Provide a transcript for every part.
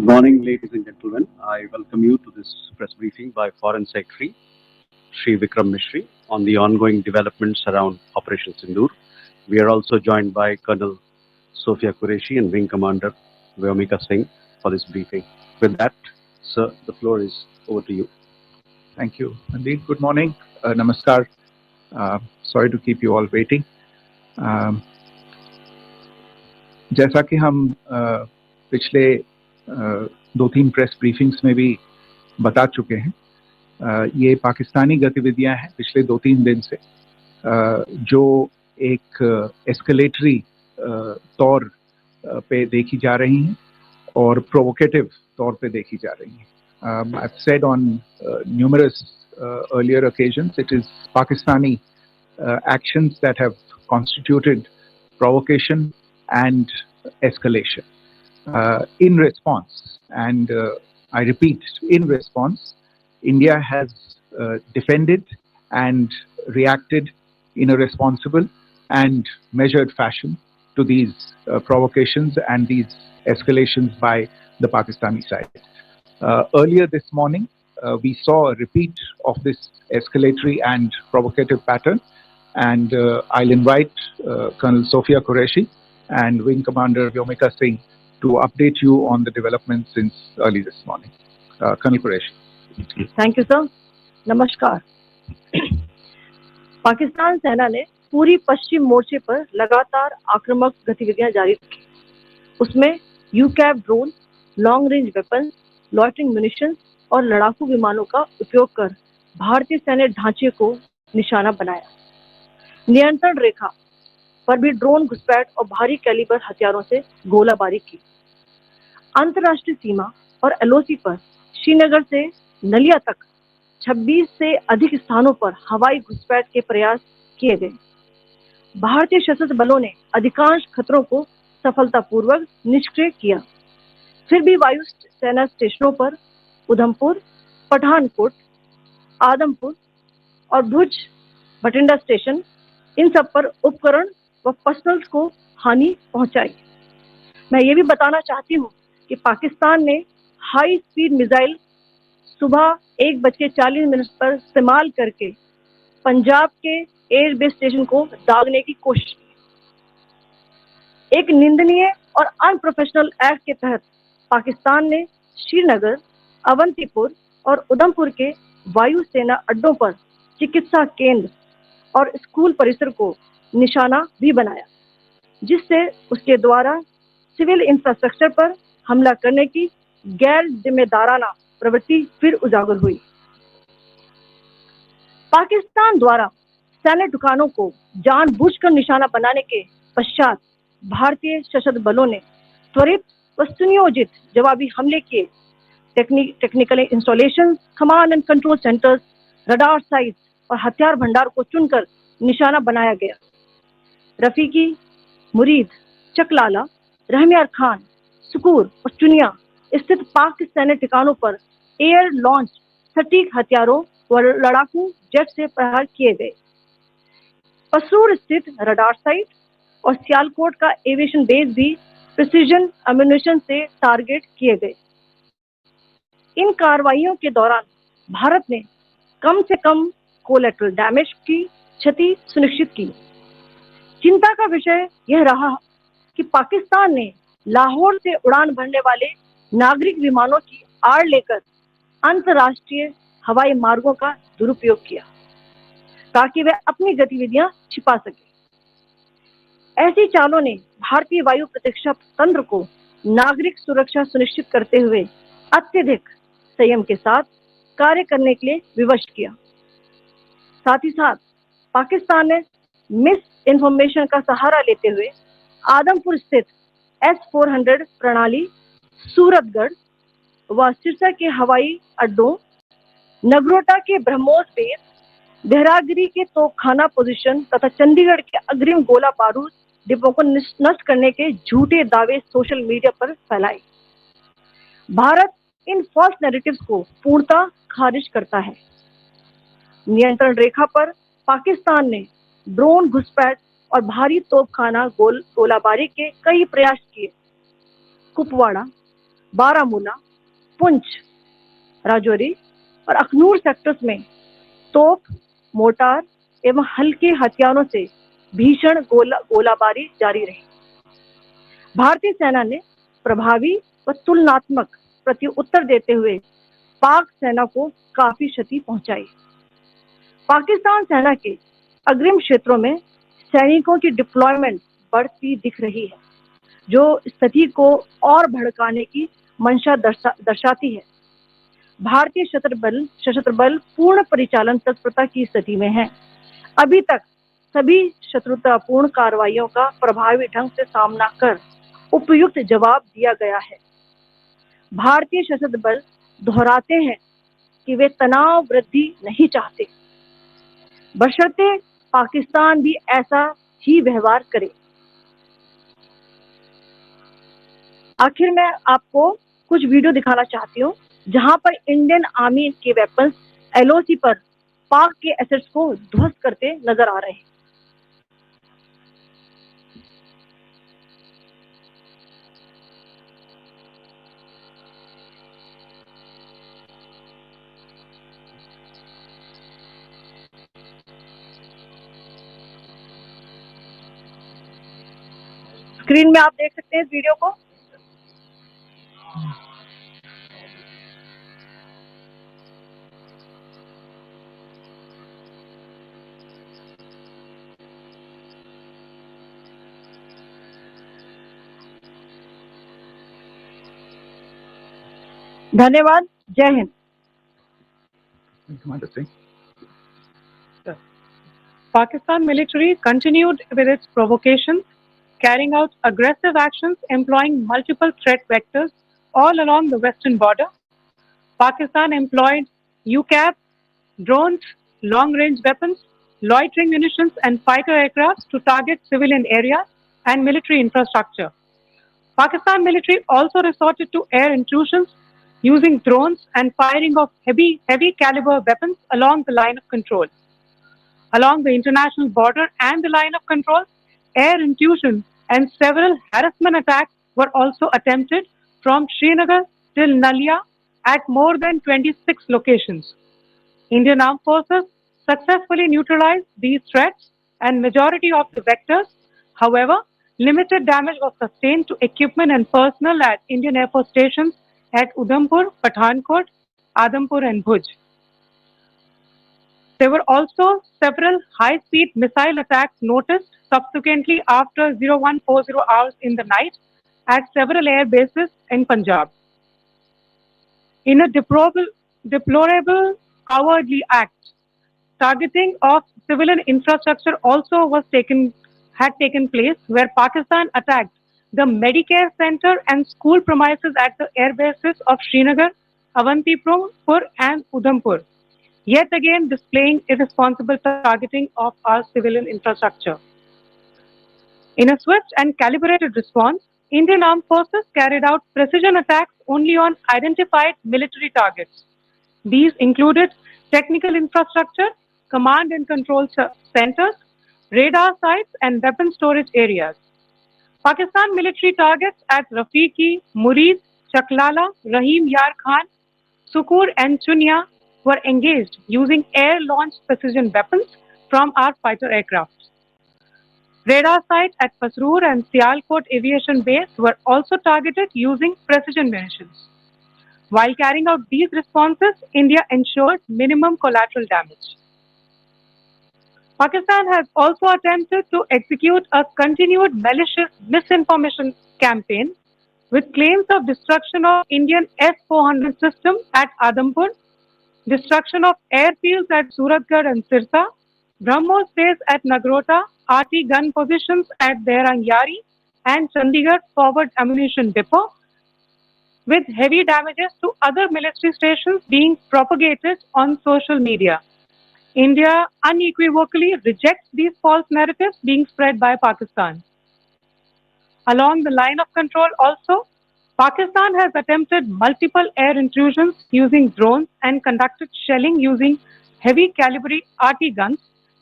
Morning, ladies and gentlemen. I welcome you to this press briefing by Foreign Secretary Sri Vikram Mishri on the ongoing developments around Operation Sindoor. We are also joined by Colonel Sofiya Qureshi and Wing Commander Vyomika Singh for this briefing. With that, sir, the floor is over to you. Thank you. Indeed, good morning. Namaskar. Sorry to keep you all waiting. जैसा कि हम पिछले 2-3 press briefings में भी बता चुके हैं, ये पाकिस्तानी गतिविधियां हैं पिछले 2-3 दिन से, जो एक एस्केलेटरी तौर पे देखी जा रही हैं और प्रोवोकेटिव तौर पे देखी जा रही हैं. I've said on numerous earlier occasions, it is Pakistani actions that have constituted provocation and escalation. In response, and I repeat, in response, India has defended and reacted in a responsible and measured fashion to these provocations and these escalations by the Pakistani side. Earlier this morning, we saw a repeat of this escalatory and provocative pattern, and I'll invite Colonel Sofiya Qureshi and Wing Commander Vyomika Singh to update you on the developments since early this morning. Colonel Qureshi. Thank you, sir. नमस्कार. पाकिस्तान सेना ने पूरी पश्चिम मोर्चे पर लगातार आक्रामक गतिविधियां जारी रखी. उसमें UCAV drone, long range weapon, loitering munition और लड़ाकू विमानों का उपयोग कर भारतीय सैन्य ढांचे को निशाना बनाया. नियंत्रण रेखा पर भी ड्रोन घुसपैठ और भारी कैलिबर हथियारों से गोलाबारी की. अंतर्राष्ट्रीय सीमा और एलओसी पर श्रीनगर से नलिया तक 26 से अधिक स्थानों पर हवाई घुसपैठ के प्रयास किए गए. भारतीय सशस्त्र बलों ने अधिकांश खतरों को सफलतापूर्वक निष्क्रिय किया. फिर भी वायु सेना स्टेशनों पर उधमपुर, पठानकोट, आदमपुर और भुज बठिंडा स्टेशन, इन सब पर उपकरण व पर्सनल्स को हानि पहुंचाई. मैं ये भी बताना चाहती हूँ कि पाकिस्तान ने हाई स्पीड मिसाइल सुबह 1:40 पर इस्तेमाल करके पंजाब के एयरबेस स्टेशन को दागने की कोशिश की. एक निंदनीय और अनप्रोफेशनल एक्ट के तहत पाकिस्तान ने श्रीनगर, अवंतीपुर और उधमपुर के वायु सेना अड्डों पर चिकित्सा केंद्र और स्कूल परिसर को निशाना भी बनाया, जिससे उसके द्वारा सिविल इंफ्रास्ट्रक्चर पर हमला करने की गैर जिम्मेदाराना प्रवृत्ति फिर उजागर हुई. पाकिस्तान द्वारा सैन्य ठिकानों को जानबूझकर निशाना बनाने के पश्चात भारतीय सशस्त्र बलों ने त्वरित व सुनियोजित जवाबी हमले किए. Technical installation, command and control centres, radar sites और हथियार भंडार को चुनकर निशाना बनाया गया. रफीकी, मुरीद, चकलाला, रहमियार खान, सुकूर और चुनिया स्थित पाक सैन्य ठिकानों पर एयर लॉन्च सटीक हथियारों व लड़ाकू जेट से प्रहार किए गए. पसूर स्थित रडार साइट और सियालकोट का एविएशन बेस भी प्रिसीजन एम्यूनिशन से टारगेट किए गए. इन कार्रवाइयों के दौरान भारत ने कम से कम कोलैटरल डैमेज की क्षति सुनिश्चित की. चिंता का विषय यह रहा कि पाकिस्तान ने लाहौर से उड़ान भरने वाले नागरिक विमानों की आड़ लेकर अंतर्राष्ट्रीय हवाई मार्गों का दुरुपयोग किया ताकि वे अपनी गतिविधियां छिपा सके. ऐसी चालों ने भारतीय वायु प्रतिरक्षा तंत्र को नागरिक सुरक्षा सुनिश्चित करते हुए अत्यधिक संयम के साथ कार्य करने के लिए विवश किया. साथ ही साथ पाकिस्तान ने मिस इन्फॉर्मेशन का सहारा लेते हुए आदमपुर स्थित S-400 प्रणाली, सूरतगढ़ व सिरसा के हवाई अड्डों, नगरोटा के ब्रह्मोस बेस, देहरागिरी के तोपखाना पोजीशन तथा चंडीगढ़ के अग्रिम गोला बारूद डिपों को नष्ट करने के झूठे दावे सोशल मीडिया पर फैलाए. भारत इन फॉल्स नैरेटिव्स को पूर्णतः खारिज करता है. नियंत्रण रेखा पर पाकिस्तान ने ड्रोन घुसपैठ और भारी तोपखाना गोलाबारी के कई प्रयास किए. कुपवाड़ा, बारामूला, पुंछ, राजौरी और अखनूर सेक्टर्स में तोप, मोर्टार एवं हल्के हथियारों से भीषण गोलाबारी जारी रही। भारतीय सेना ने प्रभावी व तुलनात्मक प्रत्युत्तर देते हुए पाक सेना को काफी क्षति पहुंचाई। पाकिस्तान सेना के अग्रिम क्षेत्रों में सैनिकों की डिप्लॉयमेंट बढ़ती दिख रही है, जो स्थिति को और भड़काने की मंशा दर्शाती है। भारतीय सशस्त्र बल पूर्ण परिचालन तत्परता की स्थिति में है। अभी तक सभी शत्रुतापूर्ण कार्रवाइयों का प्रभावी ढंग से सामना कर उपयुक्त जवाब दिया गया है। भारतीय सशस्त्र बल दोहराते हैं कि वे तनाव वृद्धि नहीं चाहते, बशर्ते पाकिस्तान भी ऐसा ही व्यवहार करे। आखिर मैं आपको कुछ वीडियो दिखाना चाहती हूँ जहां पर इंडियन आर्मी के वेपन्स एलओसी पर पाक के एसेट्स को ध्वस्त करते नजर आ रहे हैं। स्क्रीन में आप देख सकते हैं इस वीडियो को। धन्यवाद। जय Hind. Pakistan military continued with its provocations, carrying out aggressive actions employing multiple threat vectors all along the western border. Pakistan employed UCAV, drones, long-range weapons, loitering munitions, and fighter aircraft to target civilian areas and military infrastructure. Pakistan military also resorted to air intrusions using drones and firing of heavy caliber weapons along the line of control. Along the international border and the line of control, air intrusion and several harassment attacks were also attempted from Srinagar till Nalia at more than 26 locations. Indian Armed Forces successfully neutralized these threats and majority of the vectors. However, limited damage was sustained to equipment and personnel at Indian Air Force stations at Udhampur, Pathankot, Adampur and Bhuj. There were also several high-speed missile attacks noticed subsequently after 0140 hours in the night at several air bases in Punjab. In a deplorable cowardly act, targeting of civilian infrastructure also had taken place, where Pakistan attacked the Medicare Center and school premises at the air bases of Srinagar, Avantipur and Udhampur, yet again displaying irresponsible targeting of our civilian infrastructure. In a swift and calibrated response, Indian Armed Forces carried out precision attacks only on identified military targets. These included technical infrastructure, command and control centers, radar sites, and weapon storage areas. Pakistan military targets at Rafiqi, Murid, Chaklala, Rahim Yar Khan, Sukur, and Chunya were engaged using air-launched precision weapons from our fighter aircraft. Radar sites at Pasroor and Sialkot Aviation Base were also targeted using precision munitions. While carrying out these responses, India ensured minimum collateral damage. Pakistan has also attempted to execute a continued malicious misinformation campaign with claims of destruction of Indian S-400 system at Adampur, destruction of airfields at Suratgarh and Sirsa, BrahMos base at Nagrota, RT gun positions at Derangyari and Chandigarh forward ammunition depot, with heavy damages to other military stations being propagated on social media. India unequivocally rejects these false narratives being spread by Pakistan. Along the line of control also, Pakistan has attempted multiple air intrusions using drones and conducted shelling using heavy caliber RT guns,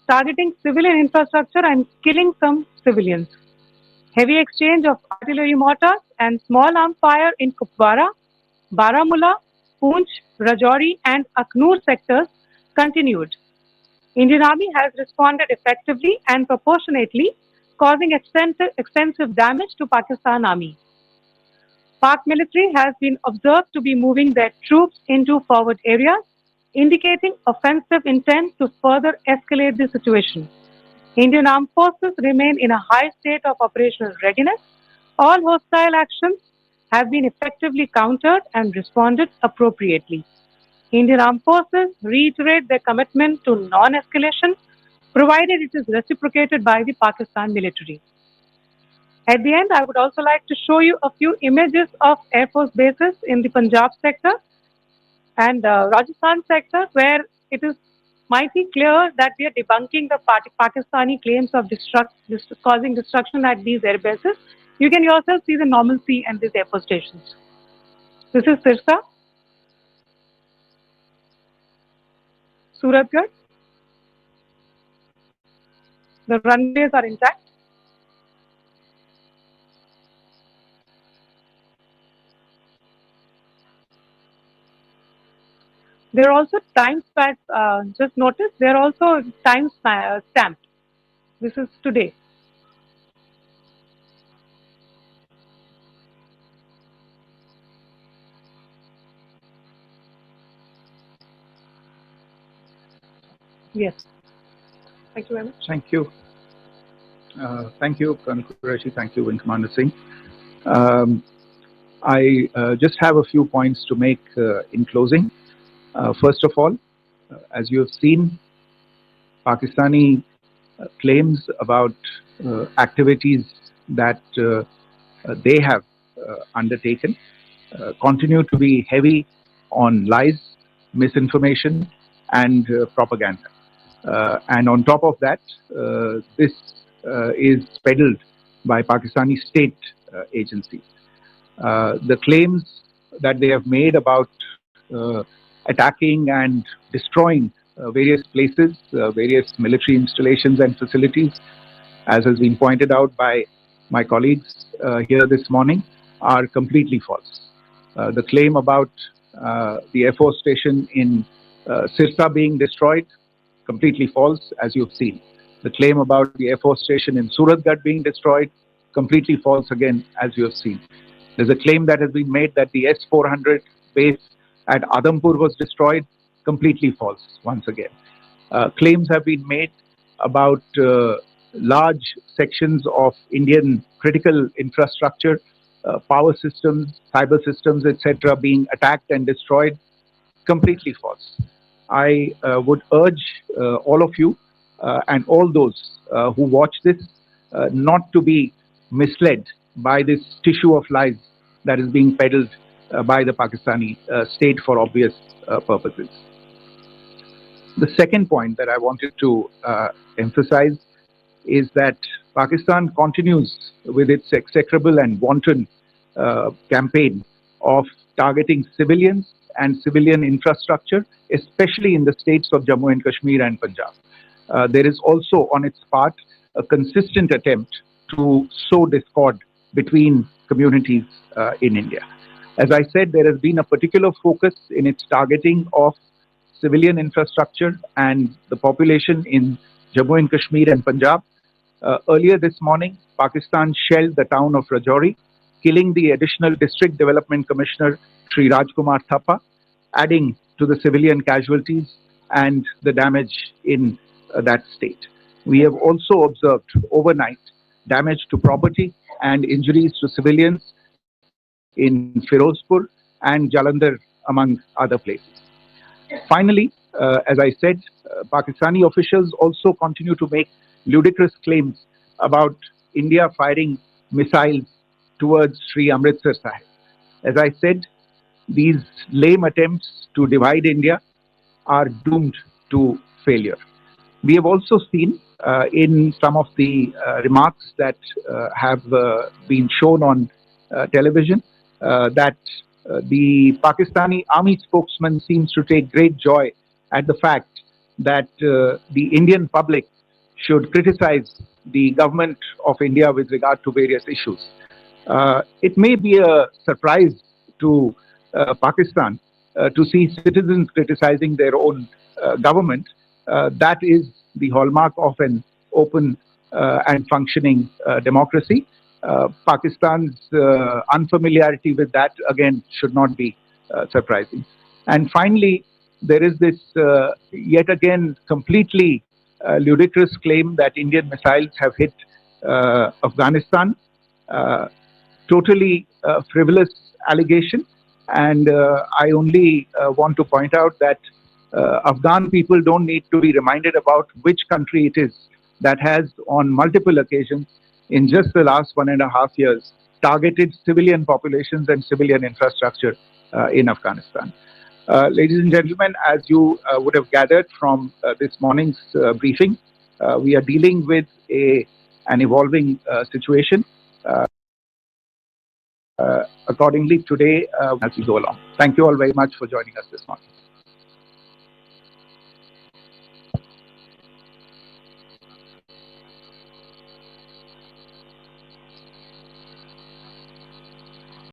targeting civilian infrastructure and killing some civilians. Heavy exchange of artillery mortars and small arms fire in Kupwara, Baramulla, Poonch, Rajouri, and Aknoor sectors continued. Indian Army has responded effectively and proportionately, causing extensive damage to Pakistan Army. Pak military has been observed to be moving their troops into forward areas, indicating offensive intent to further escalate the situation. Indian armed forces remain in a high state of operational readiness. All hostile actions have been effectively countered and responded appropriately. Indian armed forces reiterate their commitment to non-escalation, provided it is reciprocated by the Pakistan military. At the end, I would also like to show you a few images of Air Force bases in the Punjab sector and Rajasthan sector, where it is mighty clear that we are debunking the Pakistani claims of causing destruction at these air bases. You can yourself see the normalcy and these air force stations. This is Sirsa, Suratgarh. The runways are intact. There are also time stamps. Just notice there are also time stamped. This is today. Yes. Thank you very much. Thank you. Thank you, Colonel Qureshi. Thank you, Wing Commander Singh. I just have a few points to make in closing. First of all, as you have seen, Pakistani claims about activities that they have undertaken continue to be heavy on lies, misinformation, and propaganda. And on top of that, this is peddled by Pakistani state agencies. The claims that they have made about attacking and destroying various places, various military installations and facilities, as has been pointed out by my colleagues here this morning, are completely false. The claim about the Air Force station in Sirsa being destroyed, completely false, as you've seen. The claim about the Air Force station in Suratgarh being destroyed, completely false again, as you have seen. There's a claim that has been made that the S-400 base at Adampur was destroyed, completely false, once again. Claims have been made about large sections of Indian critical infrastructure, power systems, cyber systems, etc., being attacked and destroyed, completely false. I would urge all of you and all those who watch this not to be misled by this tissue of lies that is being peddled by the Pakistani state for obvious purposes. The second point that I wanted to emphasize is that Pakistan continues with its execrable and wanton campaign of targeting civilians and civilian infrastructure, especially in the states of Jammu and Kashmir and Punjab. There is also on its part a consistent attempt to sow discord between communities in India. As I said, there has been a particular focus in its targeting of civilian infrastructure and the population in Jammu and Kashmir and Punjab. Earlier this morning, Pakistan shelled the town of Rajouri, killing the additional District Development Commissioner, Sri Rajkumar Thapa, adding to the civilian casualties and the damage in that state. We have also observed overnight damage to property and injuries to civilians in Firozpur and Jalandhar, among other places. Finally, as I said, Pakistani officials also continue to make ludicrous claims about India firing missiles towards Sri Amritsar Sahib. As I said, these lame attempts to divide India are doomed to failure. We have also seen in some of the remarks that have been shown on television that the Pakistani army spokesman seems to take great joy at the fact that the Indian public should criticize the government of India with regard to various issues. It may be a surprise to Pakistan to see citizens criticizing their own government. That is the hallmark of an open and functioning democracy. Pakistan's unfamiliarity with that, again, should not be surprising. And finally, there is this yet again completely ludicrous claim that Indian missiles have hit Afghanistan. Uh, Totally frivolous allegation. And I only want to point out that Afghan people don't need to be reminded about which country it is that has, on multiple occasions, in just the last 1.5 years, targeted civilian populations and civilian infrastructure in Afghanistan. Ladies and gentlemen, as you would have gathered from this morning's briefing, we are dealing with an evolving situation. Accordingly, today, as we go along. Thank you all very much for joining us this morning.